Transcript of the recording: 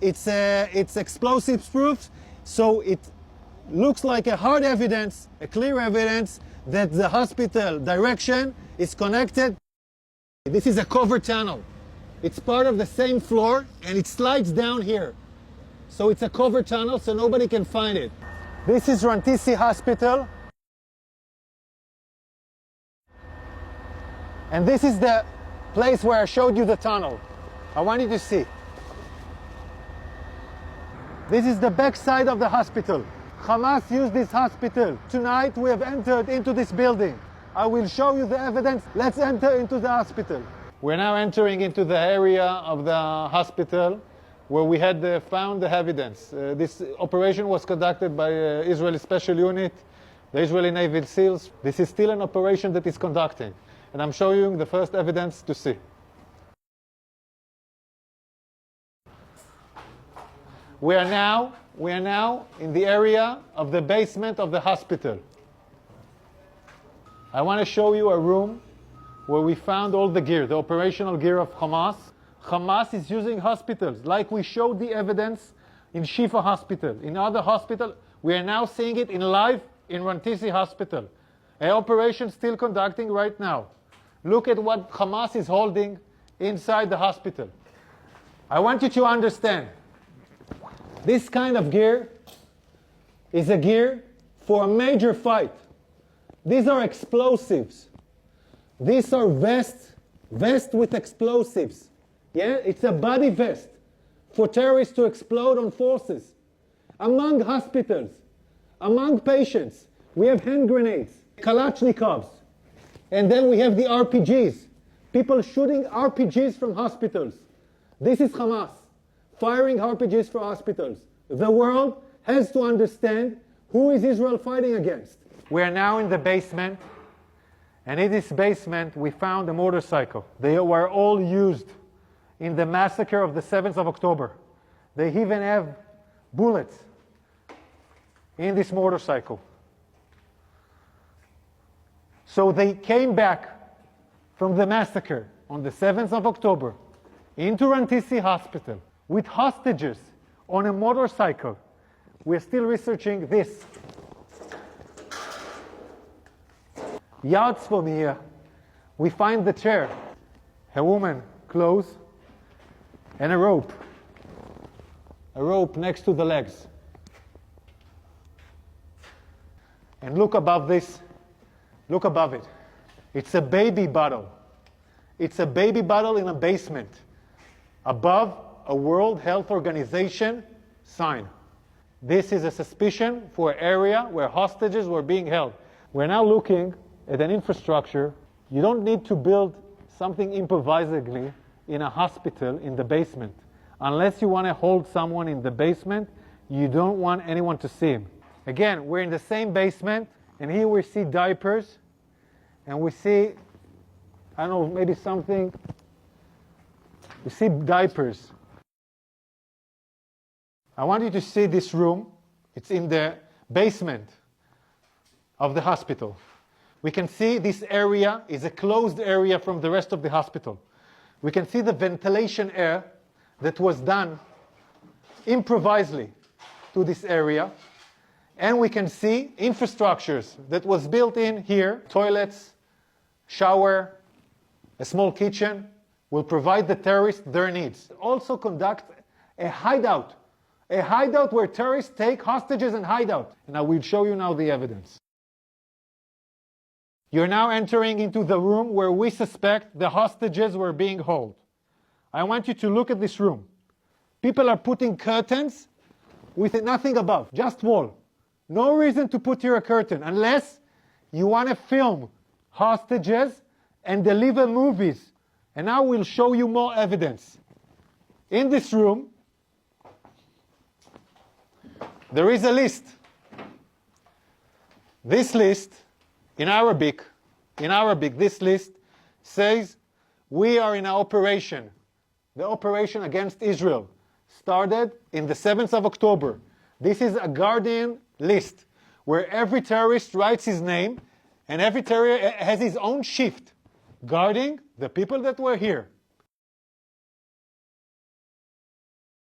It's explosives proof, so it looks like a hard evidence, a clear evidence that the hospital direction is connected. This is a covered tunnel. It's part of the same floor and it slides down here. So it's a covered tunnel so nobody can find it. This is Rantisi Hospital. And this is the place where I showed you the tunnel. I want you to see. This is the back side of the hospital. Hamas used this hospital. Tonight we have entered into this building. I will show you the evidence. Let's enter into the hospital. We're now entering into the area of the hospital where we had found the evidence. This operation was conducted by Israeli Special Unit, the Israeli Navy SEALs. This is still an operation that is conducting. And I'm showing you the first evidence to see. We are now in the area of the basement of the hospital. I want to show you a room where we found all the gear, the operational gear of Hamas. Hamas is using hospitals, like we showed the evidence in Shifa Hospital. In other hospitals, we are now seeing it in live in Rantisi Hospital. An operation still conducting right now. Look at what Hamas is holding inside the hospital. I want you to understand, this kind of gear is a gear for a major fight. These are explosives. These are vests with explosives. Yeah, it's a body vest for terrorists to explode on forces. Among hospitals, among patients, we have hand grenades, Kalashnikovs, and then we have the RPGs. People shooting RPGs from hospitals. This is Hamas firing RPGs for hospitals. The world has to understand who is Israel fighting against. We are now in the basement, and in this basement we found a motorcycle. They were all used in the massacre of the 7th of October. They even have bullets in this motorcycle. So they came back from the massacre on the 7th of October into Rantisi Hospital with hostages on a motorcycle. We're still researching this. Yards from here, we find the chair, a woman, clothes, and a rope. A rope next to the legs. And look above this. Look above it. It's a baby bottle. It's a baby bottle in a basement. Above a World Health Organization sign. This is a suspicion for an area where hostages were being held. We're now looking at an infrastructure. You don't need to build something improvisedly in a hospital in the basement. Unless you want to hold someone in the basement, you don't want anyone to see him. Again, we're in the same basement, and here we see diapers, and we see, I don't know, maybe something. We see diapers. I want you to see this room. It's in the basement of the hospital. We can see this area is a closed area from the rest of the hospital. We can see the ventilation air that was done improvisedly to this area. And we can see infrastructures that was built in here. Toilets, shower, a small kitchen will provide the terrorists their needs. Also conduct a hideout where terrorists take hostages and hide out. And I will show you now the evidence. You're now entering into the room where we suspect the hostages were being held. I want you to look at this room. People are putting curtains with nothing above, just wall. No reason to put here a curtain unless you want to film hostages and deliver movies. And now we'll show you more evidence. In this room, there is a list. This list, in Arabic, this list says, we are in an operation. The operation against Israel started in the 7th of October. This is a Guardian list where every terrorist writes his name and every terrorist has his own shift guarding the people that were here.